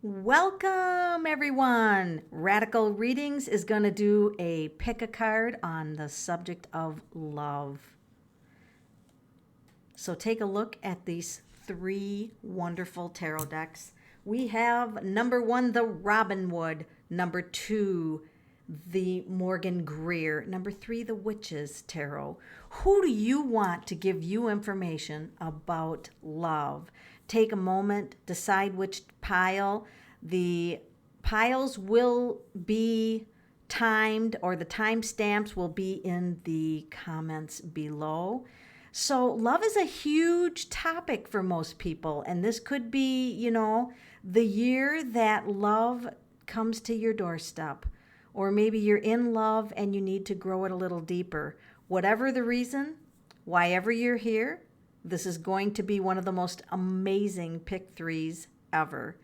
Welcome, everyone. Radical Readings is going to do a pick a card on the subject of love. So take a look at these three wonderful tarot decks. We have number one, the Robin Wood. Number two, the Morgan Greer. Number three, the Witches Tarot. Who do you want to give you information about love? Take a moment, decide which pile. The piles will be timed, or the timestamps will be in the comments below. So love is a huge topic for most people, and this could be, the year that love comes to your doorstep, or maybe you're in love and you need to grow it a little deeper. Whatever the reason, why ever you're here, this is going to be one of the most amazing pick threes ever.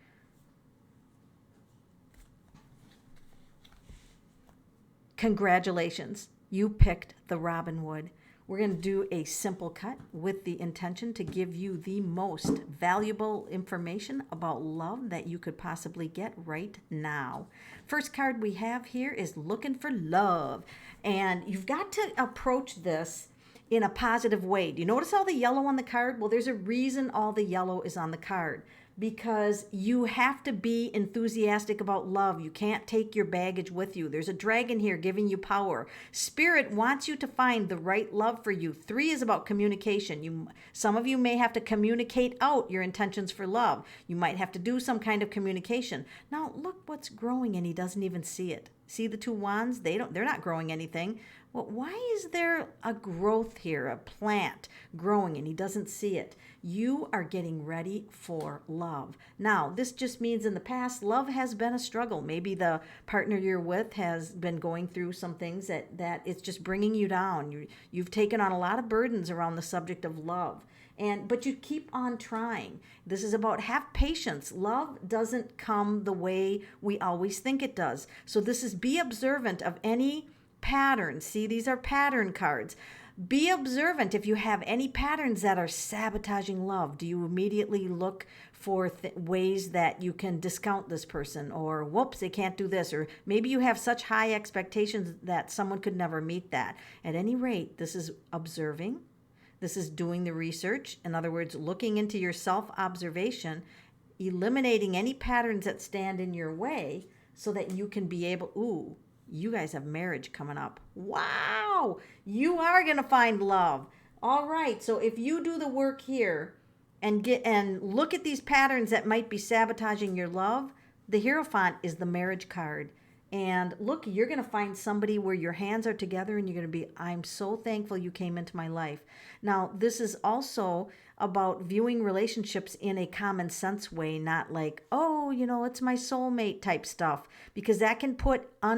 Congratulations, you picked the Robin Wood. We're going to do a simple cut with the intention to give you the most valuable information about love that you could possibly get right now. First card we have here is Looking for Love. And you've got to approach this in a positive way. Do you notice all the yellow on the card? Well, there's a reason all the yellow is on the card. Because you have to be enthusiastic about love. You can't take your baggage with you. There's a dragon here giving you power. Spirit wants you to find the right love for you. 3 is about communication. Some of you may have to communicate out your intentions for love. You might have to do some kind of communication. Now, look what's growing, and he doesn't even see it. See the 2 wands? They're not growing anything. Well, why is there a growth here, a plant growing, and he doesn't see it? You are getting ready for love. Now, this just means in the past, love has been a struggle. Maybe the partner you're with has been going through some things that it's just bringing you down. You've taken on a lot of burdens around the subject of love. But you keep on trying. This is about have patience. Love doesn't come the way we always think it does. So this is be observant of any patterns. See, these are pattern cards. Be observant if you have any patterns that are sabotaging love. Do you immediately look for ways that you can discount this person, or whoops, they can't do this, or maybe you have such high expectations that someone could never meet that. At any rate, this is observing. This is doing the research. In other words, looking into your self-observation, eliminating any patterns that stand in your way so that you can be able, you guys have marriage coming up. Wow, you are going to find love. All right, so if you do the work here and look at these patterns that might be sabotaging your love, the Hierophant is the marriage card. And look, you're going to find somebody where your hands are together and you're going to be, I'm so thankful you came into my life. Now, this is also about viewing relationships in a common sense way, not like, it's my soulmate type stuff, because that can put how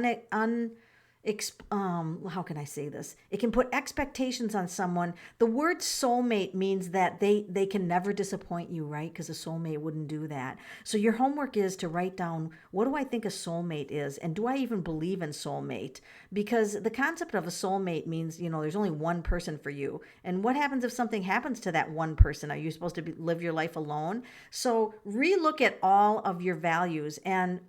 can I say this? It can put expectations on someone. The word soulmate means that they can never disappoint you, right? Because a soulmate wouldn't do that. So your homework is to write down, what do I think a soulmate is? And do I even believe in soulmate? Because the concept of a soulmate means, there's only one person for you. And what happens if something happens to that one person? Are you supposed to live your life alone? So relook at all of your values and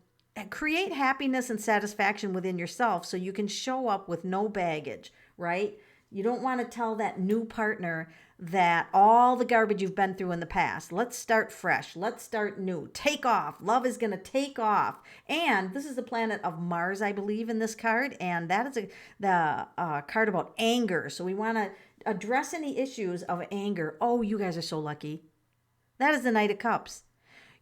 create happiness and satisfaction within yourself so you can show up with no baggage, right? You don't want to tell that new partner that all the garbage you've been through in the past. Let's start fresh. Let's start new. Take off. Love is going to take off. And this is the planet of Mars, I believe, in this card. And that is the card about anger. So we want to address any issues of anger. Oh, you guys are so lucky. That is the Knight of Cups.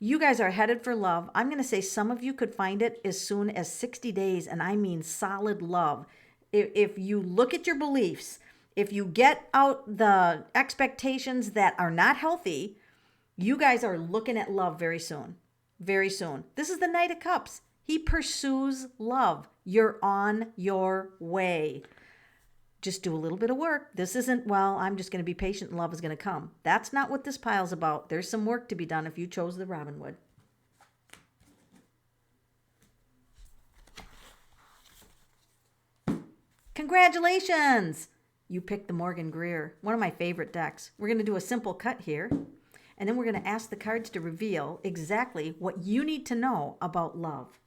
You guys are headed for love. I'm going to say some of you could find it as soon as 60 days, and I mean solid love. If you look at your beliefs, if you get out the expectations that are not healthy, you guys are looking at love very soon. Very soon. This is the Knight of Cups. He pursues love. You're on your way. Just do a little bit of work. This isn't, I'm just going to be patient and love is going to come. That's not what this pile's about. There's some work to be done if you chose the Robin Wood. Congratulations! You picked the Morgan Greer, one of my favorite decks. We're going to do a simple cut here. And then we're going to ask the cards to reveal exactly what you need to know about love.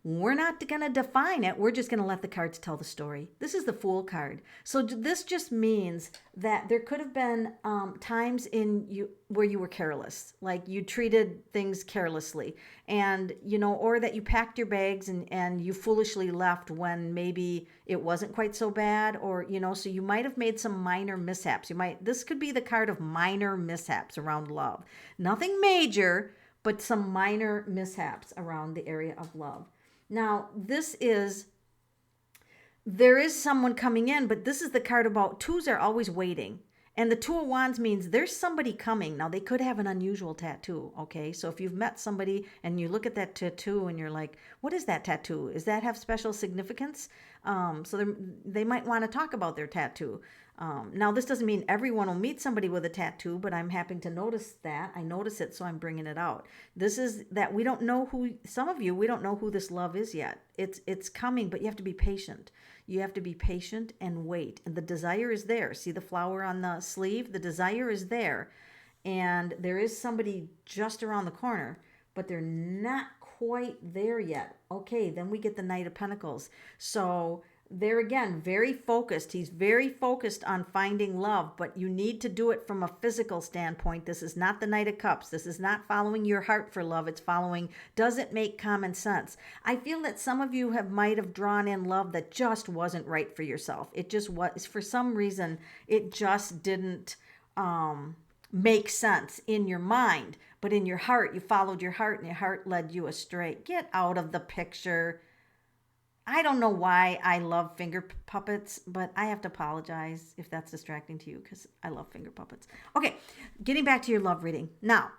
We're not going to define it. We're just going to let the cards tell the story. This is the Fool card. So this just means that there could have been times in you where you were careless, like you treated things carelessly, and or that you packed your bags and you foolishly left when maybe it wasn't quite so bad, or so you might have made some minor mishaps. This could be the card of minor mishaps around love. Nothing major, but some minor mishaps around the area of love. Now, there is someone coming in, but this is the card about twos are always waiting. And the Two of Wands means there's somebody coming. Now, they could have an unusual tattoo, okay? So if you've met somebody and you look at that tattoo and you're like, what is that tattoo? Does that have special significance? So they might want to talk about their tattoo. Now, this doesn't mean everyone will meet somebody with a tattoo, but I'm happy to notice that. I notice it, so I'm bringing it out. This is that we don't know some of you, we don't know who this love is yet. It's coming, but you have to be patient. You have to be patient and wait. And the desire is there. See the flower on the sleeve? The desire is there. And there is somebody just around the corner, but they're not quite there yet. Okay, then we get the Knight of Pentacles. So there again, very focused. He's very focused on finding love, but you need to do it from a physical standpoint. This is not the Knight of Cups. This is not following your heart for love. It's following, does it make common sense? I feel that some of you might have drawn in love that just wasn't right for yourself. It just was, for some reason, it just didn't make sense in your mind, but in your heart, you followed your heart and your heart led you astray. Get out of the picture. I don't know why I love finger puppets, but I have to apologize if that's distracting to you because I love finger puppets. Okay, getting back to your love reading. Now,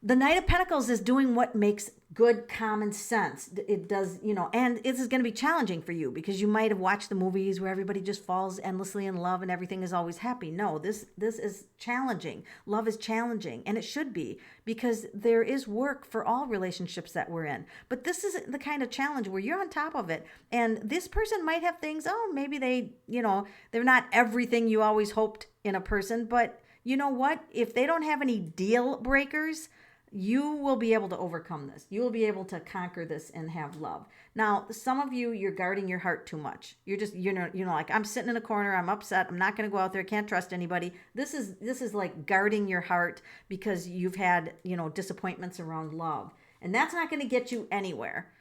the Knight of Pentacles is doing what makes good common sense. It does, and this is going to be challenging for you because you might have watched the movies where everybody just falls endlessly in love and everything is always happy. No, this is challenging. Love is challenging, and it should be, because there is work for all relationships that we're in. But this is the kind of challenge where you're on top of it, and this person might have things, maybe they're not everything you always hoped in a person, but you know what? If they don't have any deal breakers, you will be able to overcome this. You will be able to conquer this and have love. Now, some of you, you're guarding your heart too much. You're just, like, I'm sitting in a corner, I'm upset, I'm not going to go out there, can't trust anybody. This is like guarding your heart because you've had, disappointments around love. And that's not going to get you anywhere.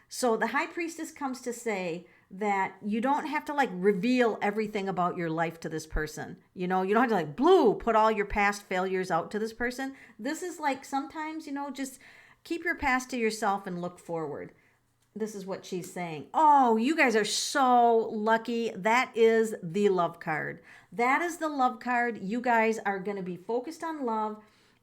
So the High Priestess comes to say that you don't have to reveal everything about your life to this person. You don't have to put all your past failures out to this person. This is sometimes, just keep your past to yourself and look forward. This is what she's saying. Oh, you guys are so lucky. That is the love card. That is the love card. You guys are going to be focused on love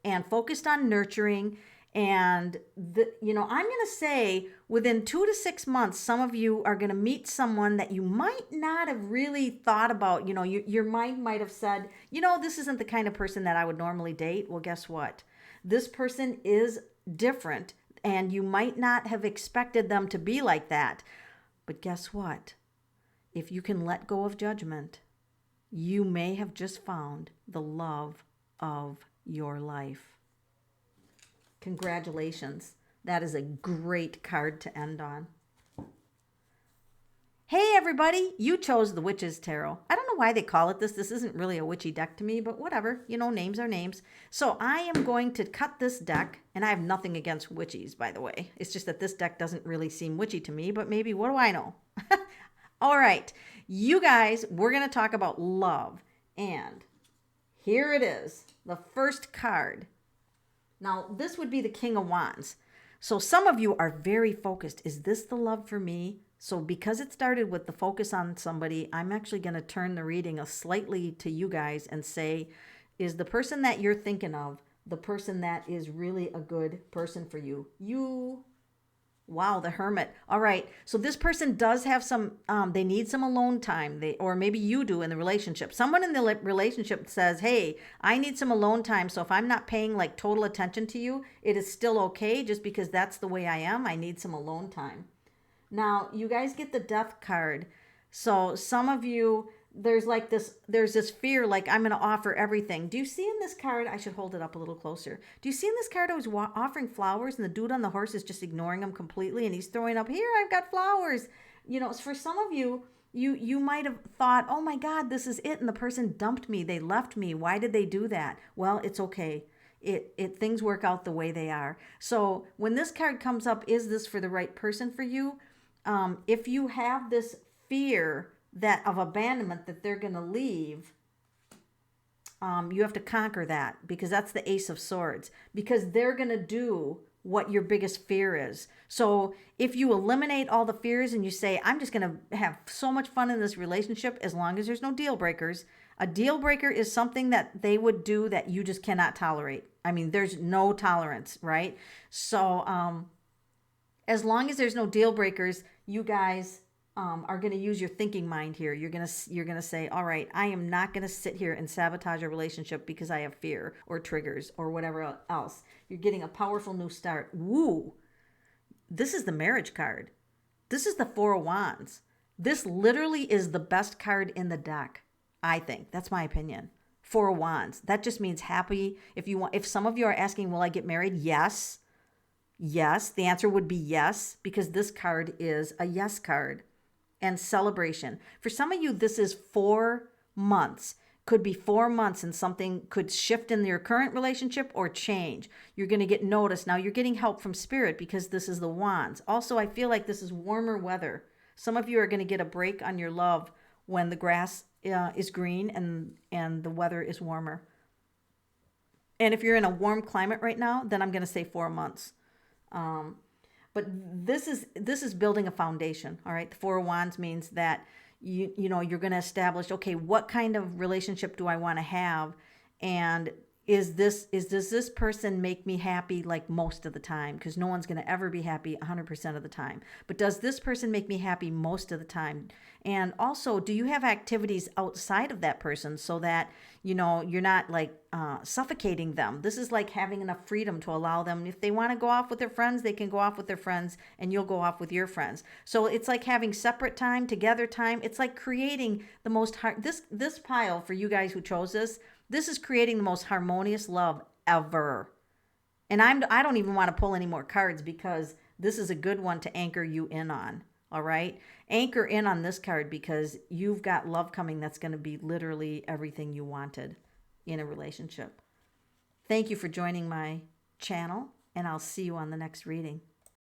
and focused on nurturing. And, I'm going to say within 2 to 6 months, some of you are going to meet someone that you might not have really thought about. Your mind might have said, this isn't the kind of person that I would normally date. Well, guess what? This person is different, and you might not have expected them to be like that. But guess what? If you can let go of judgment, you may have just found the love of your life. Congratulations. That is a great card to end on. Hey, everybody. You chose the Witch's Tarot. I don't know why they call it this. This isn't really a witchy deck to me, but whatever. Names are names. So I am going to cut this deck, and I have nothing against witches, by the way. It's just that this deck doesn't really seem witchy to me, but maybe, what do I know? All right. You guys, we're going to talk about love. And here it is. The first card. Now, this would be the King of Wands. So some of you are very focused. Is this the love for me? So because it started with the focus on somebody, I'm actually going to turn the reading slightly to you guys and say, is the person that you're thinking of the person that is really a good person for you? Wow, the Hermit. All right. So this person does have some, they need some alone time. Or maybe you do in the relationship. Someone in the relationship says, hey, I need some alone time. So if I'm not paying total attention to you, it is still okay just because that's the way I am. I need some alone time. Now, you guys get the Death card. So some of you, there's like there's this fear, like I'm going to offer everything. Do you see in this card, I should hold it up a little closer. Do you see in this card, I was offering flowers and the dude on the horse is just ignoring him completely. And he's throwing up, here, I've got flowers. You know, for some of you, you might have thought, oh my God, this is it. And the person dumped me. They left me. Why did they do that? Well, it's okay. Things work out the way they are. So when this card comes up, is this for the right person for you? If you have this fear that of abandonment, that they're going to leave, you have to conquer that, because that's the Ace of Swords, because they're going to do what your biggest fear is. So if you eliminate all the fears and you say, I'm just going to have so much fun in this relationship, as long as there's no deal breakers. A deal breaker is something that they would do that you just cannot tolerate. I mean, there's no tolerance, right? So as long as there's no deal breakers, you guys are going to use your thinking mind here. You're going to say, all right, I am not going to sit here and sabotage a relationship because I have fear or triggers or whatever else. You're getting a powerful new start. Woo! This is the marriage card. This is the Four of Wands. This literally is the best card in the deck, I think. That's my opinion. Four of Wands. That just means happy. If some of you are asking, will I get married? Yes. Yes. The answer would be yes, because this card is a yes card. And celebration. For some of you, this is 4 months. Could be 4 months and something could shift in your current relationship or change. You're going to get noticed. Now you're getting help from spirit because this is the Wands. Also, I feel like this is warmer weather. Some of you are going to get a break on your love when the grass is green and the weather is warmer. And if you're in a warm climate right now, then I'm going to say 4 months. But this is building a foundation, all right? The Four of Wands means that you're going to establish, okay, what kind of relationship do I want to have? And does this person make me happy like most of the time? Because no one's going to ever be happy 100% of the time. But does this person make me happy most of the time? And also, do you have activities outside of that person so that, you're not like suffocating them? This is like having enough freedom to allow them, if they want to go off with their friends, they can go off with their friends and you'll go off with your friends. So it's like having separate time, together time. It's like creating the most, this pile for you guys who chose this is creating the most harmonious love ever. And I don't even want to pull any more cards because this is a good one to anchor you in on. All right. Anchor in on this card because you've got love coming that's going to be literally everything you wanted in a relationship. Thank you for joining my channel, and I'll see you on the next reading.